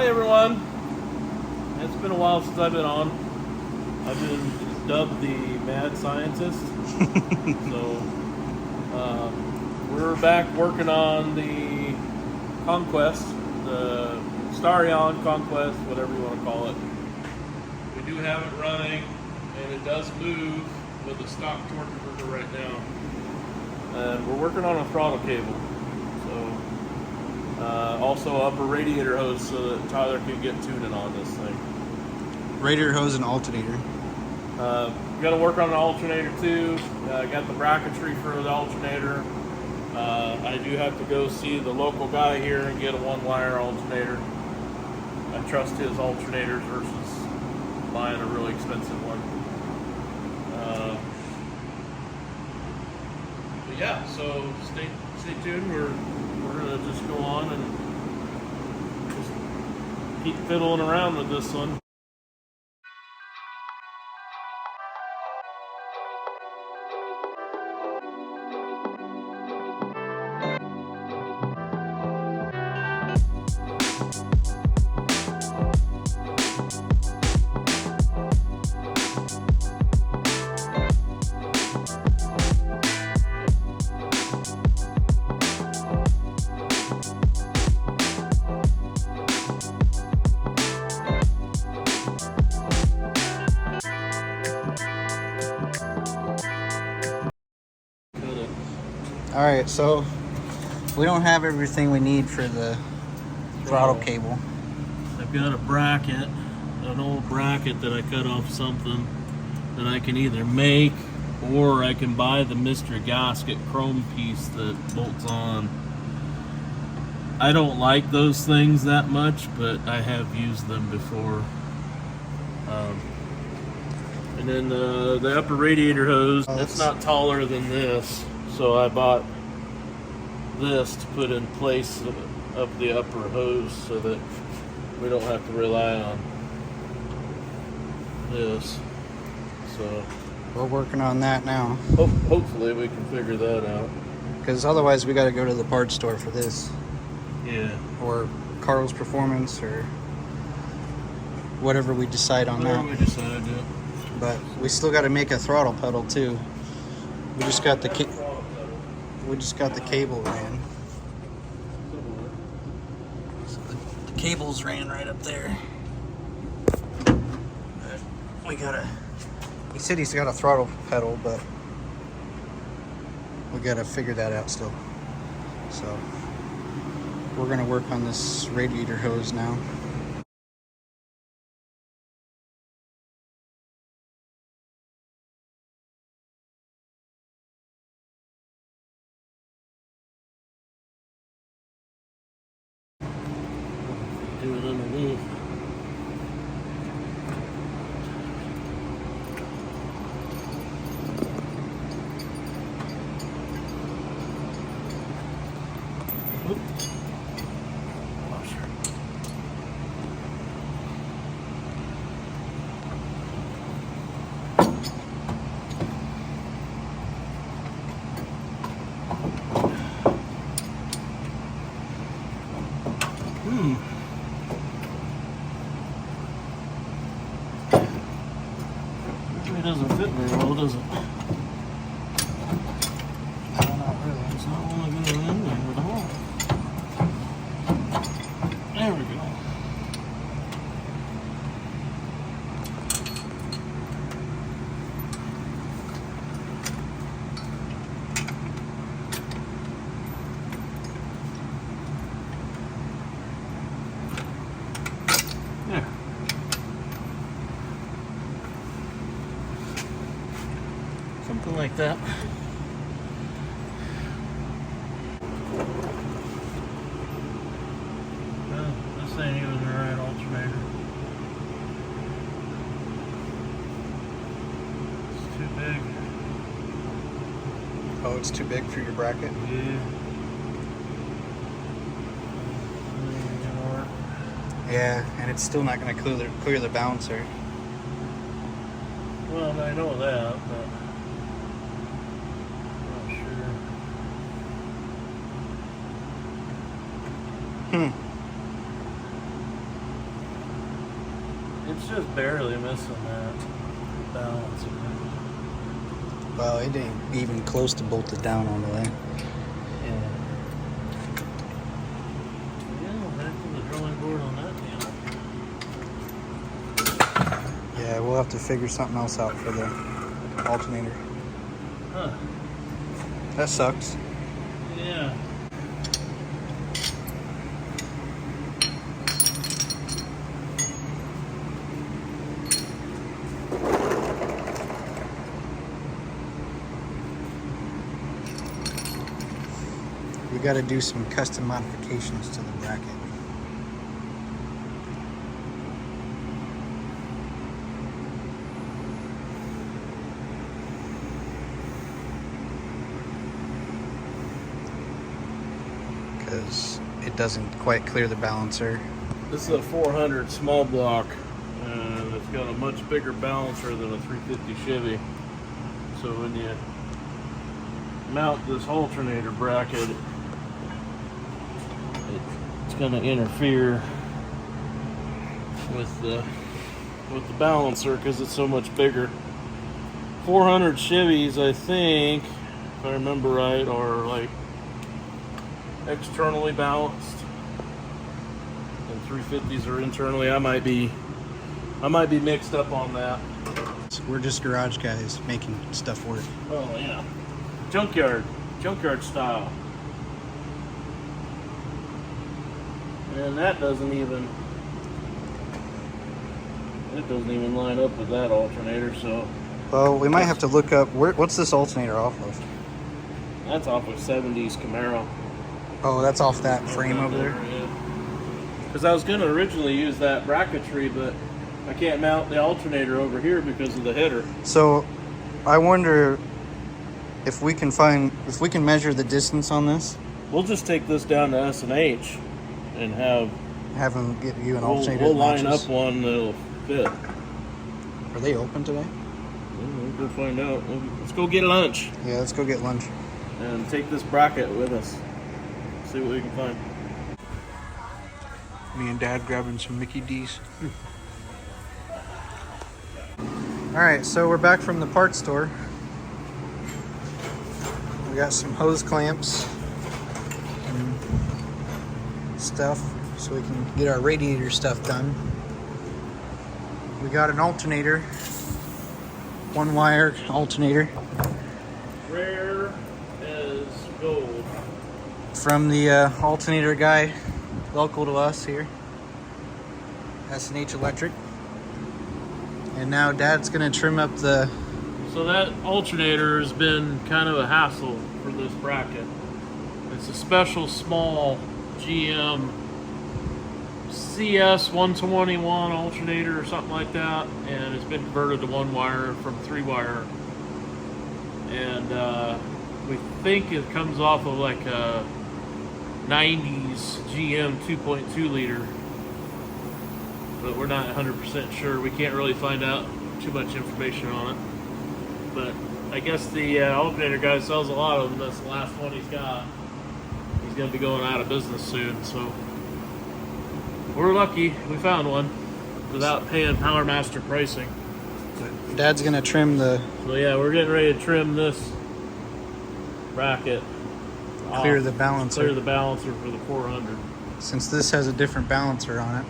Hi everyone. It's been a while since I've been on. I've been dubbed the mad scientist. So we're back working on the Conquest, the Starion Conquest, whatever you want to call it. We do have it running, and it does move with a stock torque converter right now. And we're working on a throttle cable. So also upper radiator hose so that Tyler can get tuning on this thing. Radiator hose and alternator. We got to work on the alternator too. Got the bracketry for the alternator. I do have to go see the local guy here and get a one-wire alternator. I trust his alternators versus buying a really expensive one. But yeah, so stay tuned. We're gonna just go on and just keep fiddling around with this one. Alright, so we don't have everything we need for the throttle cable. I've got a bracket, an old bracket that I cut off something that I can either make or I can buy the mystery gasket chrome piece that bolts on. I don't like those things that much, but I have used them before. And then the upper radiator hose, it's not taller than this, so I bought this to put in place of the upper hose so that we don't have to rely on this. So we're working on that now. Hopefully we can figure that out. Because otherwise we got to go to the parts store for this. Yeah. Or Carl's Performance or whatever we decide on whatever that. We decide, yeah. But we still got to make a throttle pedal too. We just got the cable ran. So the cables ran right up there. We gotta. He said he's got a throttle pedal, but we gotta figure that out still. So we're gonna work on this radiator hose now. Do it underneath. It doesn't fit very well, does it? I don't know, really. It's not really going in there at all. There we go. There. Something like that. Well, this ain't even the right alternator. It's too big. Oh, it's too big for your bracket? Yeah. Yeah, and it's still not going to clear the balancer. Well, I know that, but I'm not sure. It's just barely missing that balance. Well, it ain't even close to bolted down all the way. Yeah. Yeah, back to the drawing board on that deal. Yeah, we'll have to figure something else out for the alternator. Huh. That sucks. Yeah. We got to do some custom modifications to the bracket. Because it doesn't quite clear the balancer. This is a 400 small block, and it's got a much bigger balancer than a 350 Chevy. So when you mount this alternator bracket, it's going to interfere with the balancer because it's so much bigger. 400 Chevys, I think, if I remember right, are like externally balanced, and 350s are internally. I might be mixed up on that. So we're just garage guys making stuff work. Oh yeah, junkyard style. And that doesn't even line up with that alternator. So Well, we might have to look up what's this alternator off of. that's off of 70s Camaro. Oh, that's off that frame over there. Because I was going to originally use that bracketry, but I can't mount the alternator over here because of the header. So, I wonder if we can measure the distance on this. We'll just take this down to S&H and have them get you an alternator. We'll that line matches. up one that'll fit. Are they open today? We'll go find out. Let's go get lunch Yeah, let's go get lunch. and take this bracket with us. See what we can find. Me and Dad grabbing some Mickey D's. Alright, so we're back from the parts store. We got some hose clamps and stuff so we can get our radiator stuff done. We got an alternator, one wire alternator. Rare as gold. From the alternator guy local to us here, S&H Electric. And now Dad's gonna trim up the... So that alternator has been kind of a hassle for this bracket. It's a special small GM CS 121 alternator or something like that, and it's been converted to one wire from 3-wire. And we think it comes off of like a 90s GM 2.2 liter, but we're not 100% sure. We can't really find out too much information on it. But I guess the alternator guy sells a lot of them. That's the last one he's got. He's going to be going out of business soon, so we're lucky we found one without paying Power Master pricing. Dad's gonna trim the... So yeah, we're getting ready to trim this bracket. Clear off. the balancer. Clear the balancer for the 400. Since this has a different balancer on it.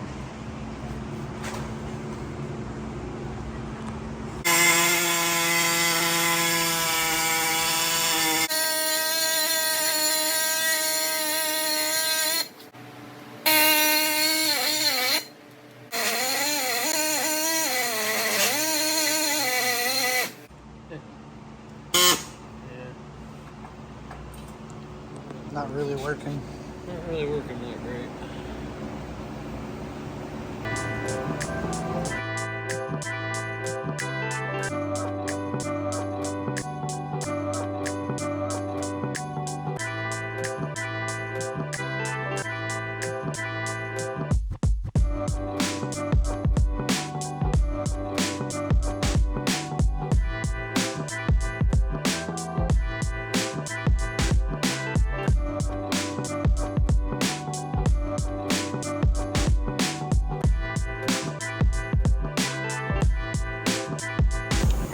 Not really working. Not really working that great.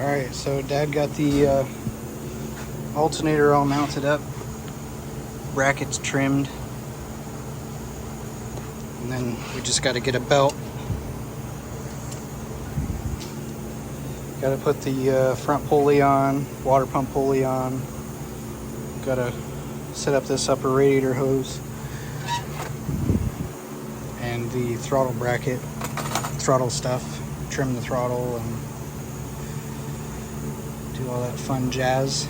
Alright, so Dad got the alternator all mounted up, brackets trimmed, and then we just got to get a belt. Got to put the front pulley on, water pump pulley on. Got to set up this upper radiator hose and the throttle bracket, throttle stuff, trim the throttle and do all that fun jazz.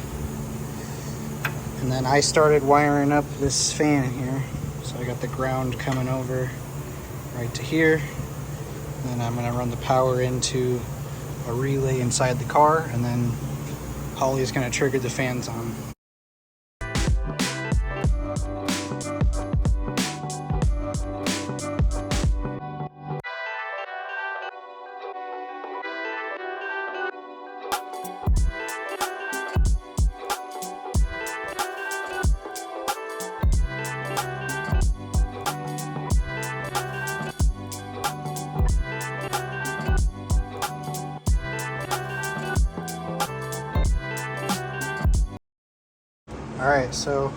And then I started wiring up this fan here. So I got the ground coming over right to here. And then I'm gonna run the power into a relay inside the car, and then Holly's gonna trigger the fans on. Alright, so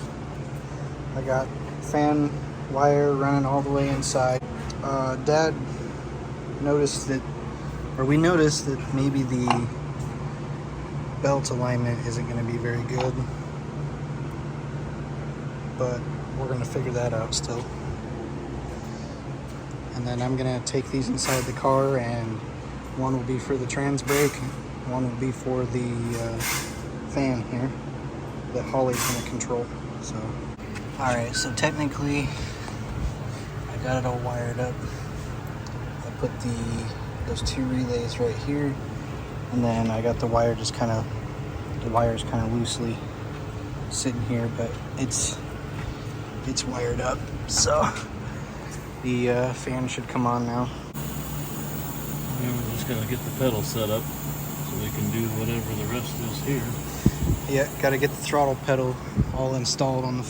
I got fan wire running all the way inside. Dad noticed that, or we noticed that maybe the belt alignment isn't going to be very good, but we're going to figure that out still. And then I'm going to take these inside the car, and one will be for the trans brake, one will be for the fan here that Holly's going to control. So, alright, so technically I got it all wired up. I put those two relays right here, and then I got the wire just the wire's kind of loosely sitting here, but it's wired up. So the fan should come on now. And we're just gonna get the pedal set up so we can do whatever the rest is here. Yeah, got to get the throttle pedal all installed on the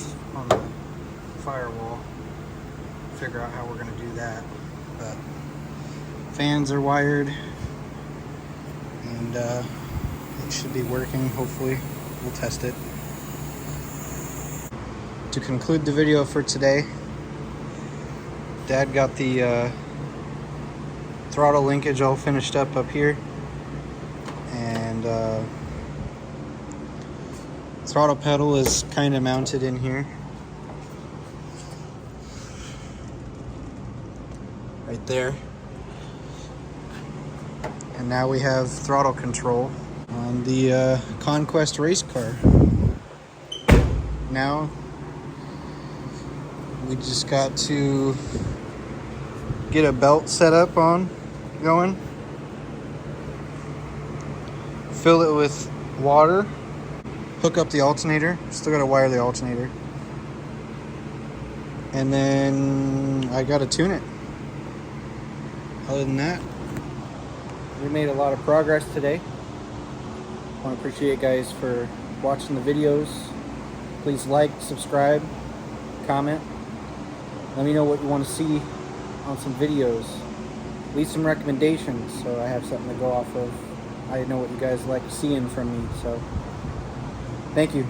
firewall. Figure out how we're going to do that. But fans are wired, and it should be working. Hopefully, we'll test it. To conclude the video for today, Dad got the throttle linkage all finished up here, and throttle pedal is kind of mounted in here. Right there. And now we have throttle control on the Conquest race car. Now we just got to get a belt set up going. Fill it with water. Hook up the alternator. Still gotta wire the alternator. And then I gotta tune it. Other than that, we made a lot of progress today. I want to appreciate you guys for watching the videos. Please like, subscribe, comment. Let me know what you want to see on some videos. Leave some recommendations so I have something to go off of. I know what you guys like seeing from me, so thank you.